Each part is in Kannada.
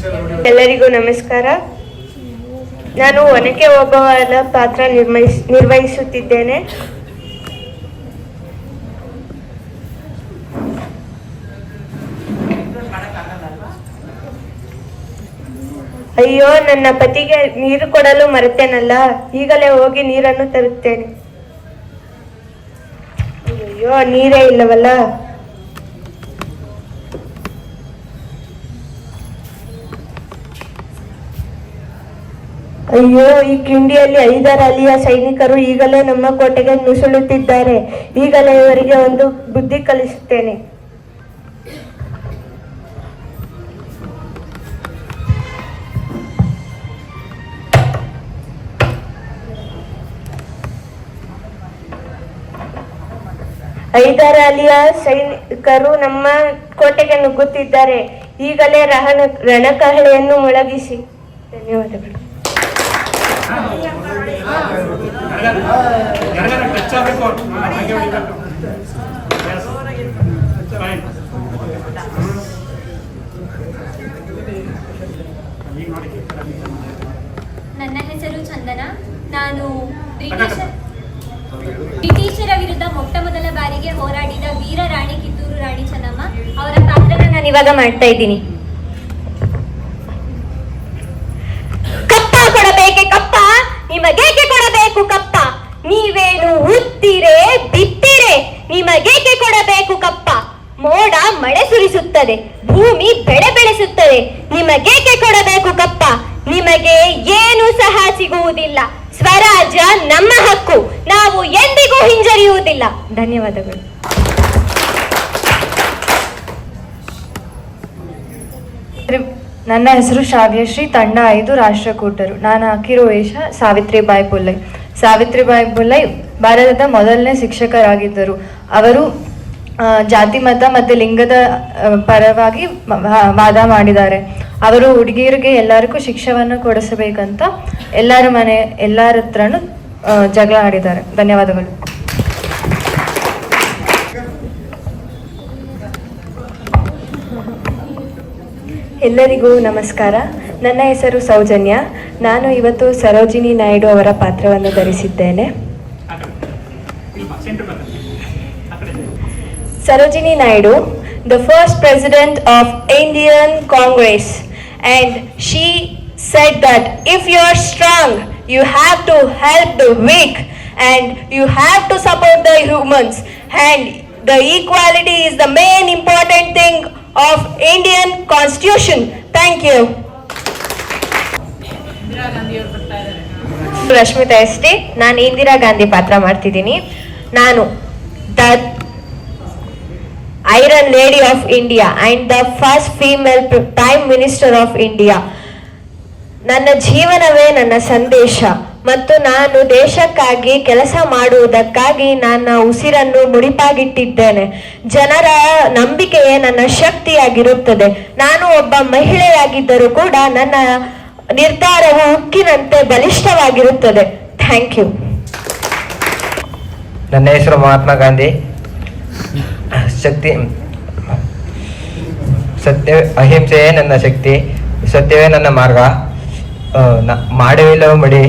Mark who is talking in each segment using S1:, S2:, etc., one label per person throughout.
S1: ಎಲ್ಲರಿಗೂ ನಮಸ್ಕಾರ. ನಾನು ಒನಕೆ ಓಬವ್ವನ ಪಾತ್ರ ನಿರ್ವಹಿಸುತ್ತಿದ್ದೇನೆ. ಅಯ್ಯೋ, ನನ್ನ ಪತಿಗೆ ನೀರು ಕೊಡಲು ಮರೆತೇನಲ್ಲ, ಈಗಲೇ ಹೋಗಿ ನೀರನ್ನು ತರುತ್ತೇನೆ. ಅಯ್ಯೋ, ನೀರೇ ಇಲ್ಲವಲ್ಲ. ಅಯ್ಯೋ, ಈ ಕಿಂಡಿಯಲ್ಲಿ ಹೈದರ್ ಅಲಿಯ ಸೈನಿಕರು ಈಗಲೇ ನಮ್ಮ ಕೋಟೆಗೆ ನುಸುಳುತ್ತಿದ್ದಾರೆ. ಈಗಲೇ ಇವರಿಗೆ ಒಂದು ಬುದ್ಧಿ ಕಲಿಸುತ್ತೇನೆ. ಹೈದರ್ ಅಲಿಯ ಸೈನಿಕರು ನಮ್ಮ ಕೋಟೆಗೆ ನುಗ್ಗುತ್ತಿದ್ದಾರೆ. ಈಗಲೇ ರಣಕಹಳೆಯನ್ನು ಮೊಳಗಿಸಿ. ಧನ್ಯವಾದಗಳು.
S2: ನನ್ನ ಹೆಸರು ಚಂದನ. ನಾನು ಬ್ರಿಟಿಷರ ವಿರುದ್ಧ ಮೊಟ್ಟ ಮೊದಲ ಬಾರಿಗೆ ಹೋರಾಡಿದ ವೀರ ರಾಣಿ ಕಿತ್ತೂರು ರಾಣಿ ಚೆನ್ನಮ್ಮ ಅವರ ಪಾತ್ರನ ನಾನು ಇವಾಗ ಮಾಡ್ತಾ ಇದ್ದೀನಿ. ಕಪ್ಪ ಕೊಡಬೇಕೆ ಕಪ್ಪ, ನಿಮಗೇಕೆ ಕೊಡಬೇಕು ಕಪ್ಪ? ನೀವೇನು ಉತ್ತೀರೆ ಬಿತ್ತೀರೆ, ನಿಮಗೇಕೆ ಕೊಡಬೇಕು ಕಪ್ಪ? ಮೋಡ ಮಳೆ ಸುರಿಸುತ್ತದೆ, ಭೂಮಿ ಬೆಳೆ ಬೆಳೆಸುತ್ತದೆ, ನಿಮಗೇಕೆ ಕೊಡಬೇಕು ಕಪ್ಪ? ನಿಮಗೆ ಏನು ಸಹ ಸಿಗುವುದಿಲ್ಲ. ಸ್ವರಾಜ್ಯ ನಮ್ಮ ಹಕ್ಕು, ನಾವು ಎಂದಿಗೂ ಹಿಂಜರಿಯುವುದಿಲ್ಲ. ಧನ್ಯವಾದಗಳು.
S3: ನನ್ನ ಹೆಸರು ಶ್ರಾವ್ಯಶ್ರೀ. ತಂಡ 5 ರಾಷ್ಟ್ರಕೂಟರು. ನಾನು ಹಾಕಿರೋ ವೇಷ ಸಾವಿತ್ರಿಬಾಯಿ ಪುಲೆ. ಸಾವಿತ್ರಿಬಾಯಿ ಪುಲೆ ಭಾರತದ ಮೊದಲನೇ ಶಿಕ್ಷಕರಾಗಿದ್ದರು. ಅವರು ಜಾತಿ ಮತ ಮತ್ತು ಲಿಂಗದ ಪರವಾಗಿ ವಾದ ಮಾಡಿದ್ದಾರೆ. ಅವರು ಹುಡುಗಿಯರಿಗೆ ಎಲ್ಲರಿಗೂ ಶಿಕ್ಷೆಯನ್ನು ಕೊಡಿಸಬೇಕಂತ ಎಲ್ಲರ ಹತ್ರನೂ ಜಗಳ ಆಡಿದ್ದಾರೆ. ಧನ್ಯವಾದಗಳು.
S1: ಎಲ್ಲರಿಗೂ ನಮಸ್ಕಾರ. ನನ್ನ ಹೆಸರು ಸೌಜನ್ಯ. ನಾನು ಇವತ್ತು ಸರೋಜಿನಿ ನಾಯ್ಡು ಅವರ ಪಾತ್ರವನ್ನು ಧರಿಸಿದ್ದೇನೆ. Sarojini Naidu, the first president of Indian Congress, and she said that if you are strong, you have to help the weak and you have to support the humans, and the equality is the main important thing of Indian Constitution. Thank you.
S2: Rashmita ST. ನಾನು ಇಂದಿರಾ ಗಾಂಧಿ ಪಾತ್ರ ಮಾಡ್ತಿದ್ದೀನಿ. ನಾನು the iron lady of India and the first female prime minister of India. ನನ್ನ ಜೀವನವೇ ನನ್ನ ಸಂದೇಶ ಮತ್ತು ನಾನು ದೇಶಕ್ಕಾಗಿ ಕೆಲಸ ಮಾಡುವುದಕ್ಕಾಗಿ ನನ್ನ ಉಸಿರನ್ನು ಮುಡಿಪಾಗಿಟ್ಟಿದ್ದೇನೆ. ಜನರ ನಂಬಿಕೆಯೇ ನನ್ನ ಶಕ್ತಿಯಾಗಿರುತ್ತದೆ. ನಾನು ಒಬ್ಬ ಮಹಿಳೆಯಾಗಿದ್ದರೂ ಕೂಡ ನನ್ನ ನಿರ್ಧಾರವು ಉಕ್ಕಿನಂತೆ ಬಲಿಷ್ಠವಾಗಿರುತ್ತದೆ. Thank you.
S4: ನನ್ನ ಹೆಸರು ಮಹಾತ್ಮ ಗಾಂಧಿ. ಅಹಿಂಸೆಯೇ ನನ್ನ ಶಕ್ತಿ, ಸತ್ಯವೇ ನನ್ನ ಮಾರ್ಗ. ಮಾಡುವಿಲ್ಲವೋ ಮಡಿ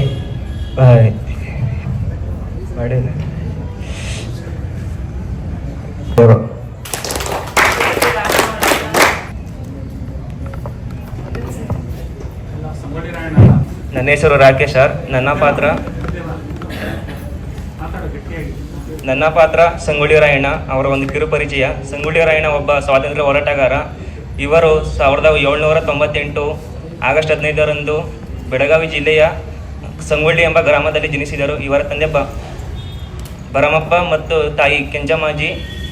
S5: ನನ್ನ ಹೆಸರು ರಾಕೇಶ್ ಸರ್. ನನ್ನ ಪಾತ್ರ ಸಂಗೊಳ್ಳಿ ರಾಯಣ್ಣ. ಅವರ ಒಂದು ಕಿರುಪರಿಚಯ. ಸಂಗೊಳ್ಳಿ ರಾಯಣ್ಣ ಒಬ್ಬ ಸ್ವಾತಂತ್ರ್ಯ ಹೋರಾಟಗಾರ. ಇವರು 1798 ಆಗಸ್ಟ್ 15ರಂದು ಬೆಳಗಾವಿ ಜಿಲ್ಲೆಯ ಸಂಗೊಳ್ಳಿ ಎಂಬ ಗ್ರಾಮದಲ್ಲಿ ಜನಿಸಿದರು. ಇವರ ತಂದೆ ಭರಮಪ್ಪ ಮತ್ತು ತಾಯಿ ಕೆಂಚಮ್ಮಾಜಿ.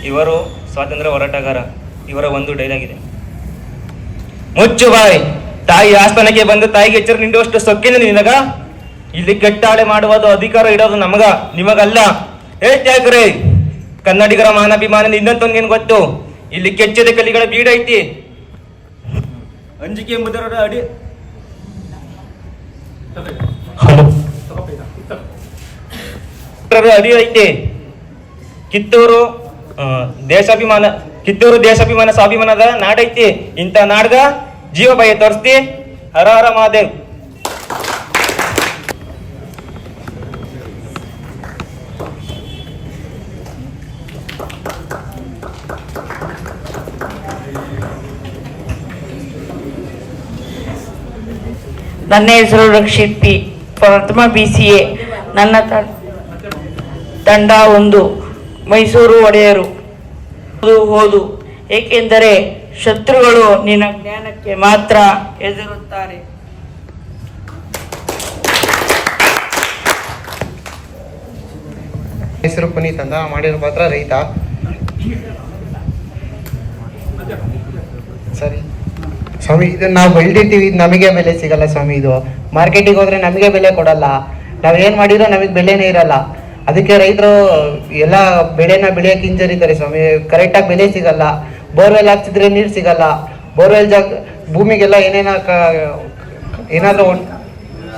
S5: ಇವರು ಸ್ವಾತಂತ್ರ್ಯ ಹೋರಾಟಗಾರ. ಇವರ ಒಂದು ಡೈಲಾಗ್ ಇದೆ. ಮುಚ್ಚು ಬಾಯ್, ತಾಯಿ ಆಸ್ಥಾನಕ್ಕೆ ಬಂದು ತಾಯಿಗೆ ಎಚ್ಚರ ನೀಡುವಷ್ಟು ಸೊಕ್ಕಿನ ನಿನಗ? ಇಲ್ಲಿ ಕೆಟ್ಟಾಳೆ ಮಾಡುವುದು ಅಧಿಕಾರ ಇಡೋದು ನಿಮಗಲ್ಲ. ತ್ಯಾಗ್ರೆ, ಕನ್ನಡಿಗರ ಮಾನಾಭಿಮಾನ ನಿನ್ನಂತಂಗೇನು ಗೊತ್ತು? ಇಲ್ಲಿ ಕೆಚ್ಚದ ಕಲಿಗಳ ಬೀಡ ಐತಿ. ಅಂಜಿಕೆ ಎಂಬುದರ ಅಡಿ ಐತಿ. ಕಿತ್ತೂರು ದೇಶಾಭಿಮಾನ ಸ್ವಾಭಿಮಾನದ ನಾಡೈತಿ. ಇಂಥ ನಾಡ್ಗ ಜೀವ ಭಯ ತೋರಿಸ್ತಿ. ಹರ ಹರ ಮಹಾದೇವ್.
S6: ನನ್ನ ಹೆಸರು ರಕ್ಷಿತ್ ಪಿ, ಪ್ರಥಮ BCA. ನನ್ನ ತಂಡ 1 ಮೈಸೂರು ಒಡೆಯರು. ಓದು, ಏಕೆಂದರೆ ಶತ್ರುಗಳು ನಿನ್ನ ಜ್ಞಾನಕ್ಕೆ ಮಾತ್ರ ಹೆದರುತ್ತಾರೆ.
S7: ಹೆಸರು ಪುನೀತ್ ಅಂತ, ಮಾಡಿರೋ ಪಾತ್ರ ರೈತ. ಸರಿ ಸ್ವಾಮಿ, ಇದು ನಾವು ಬೆಳೆದಿರ್ತೀವಿ, ನಮಗೆ ಬೆಲೆ ಸಿಗಲ್ಲ ಸ್ವಾಮಿ. ಇದು ಮಾರ್ಕೆಟಿಗೆ ಹೋದ್ರೆ ನಮಗೆ ಬೆಲೆ ಕೊಡಲ್ಲ. ನಾವೇನು ಮಾಡಿರೋ ನಮಗೆ ಬೆಲೆನೇ ಇರಲ್ಲ. ಅದಕ್ಕೆ ರೈತರು ಎಲ್ಲ ಬೆಳೆನ ಬೆಳೆಯಕ್ಕೆ ಹಿಂಜರಿತಾರೆ ಸ್ವಾಮಿ. ಕರೆಕ್ಟಾಗಿ ಬೆಲೆ ಸಿಗಲ್ಲ. ಬೋರ್ವೆಲ್ ಹಾಕ್ತಿದ್ರೆ ನೀರು ಸಿಗಲ್ಲ. ಬೋರ್ವೆಲ್ ಭೂಮಿಗೆಲ್ಲ ಏನಾದರೂ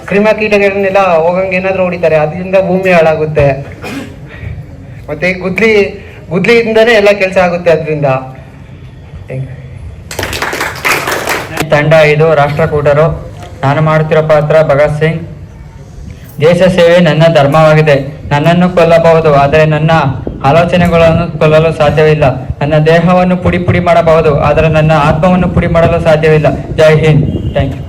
S7: ಕ್ರಿಮಿ ಕೀಟಗಳನ್ನೆಲ್ಲ ಹೋಗಂಗೆ ಏನಾದರೂ ಹೊಡಿತಾರೆ. ಅದರಿಂದ ಭೂಮಿ ಹಾಳಾಗುತ್ತೆ. ಮತ್ತೆ ಗುದ್ಲಿಯಿಂದನೇ ಎಲ್ಲ ಕೆಲಸ ಆಗುತ್ತೆ ಅದರಿಂದ.
S4: ತಂಡ 5 ರಾಷ್ಟ್ರಕೂಟರು. ನಾನು ಮಾಡುತ್ತಿರೋ ಪಾತ್ರ ಭಗತ್ ಸಿಂಗ್. ದೇಶ ಸೇವೆ ನನ್ನ ಧರ್ಮವಾಗಿದೆ. ನನ್ನನ್ನು ಕೊಲ್ಲಬಹುದು, ಆದರೆ ನನ್ನ ಆಲೋಚನೆಗಳನ್ನು ಕೊಲ್ಲಲು ಸಾಧ್ಯವಿಲ್ಲ. ನನ್ನ ದೇಹವನ್ನು ಪುಡಿ ಪುಡಿ ಮಾಡಬಹುದು, ಆದರೆ ನನ್ನ ಆತ್ಮವನ್ನು ಪುಡಿ ಮಾಡಲು ಸಾಧ್ಯವಿಲ್ಲ. ಜೈ ಹಿಂದ್. Thank you.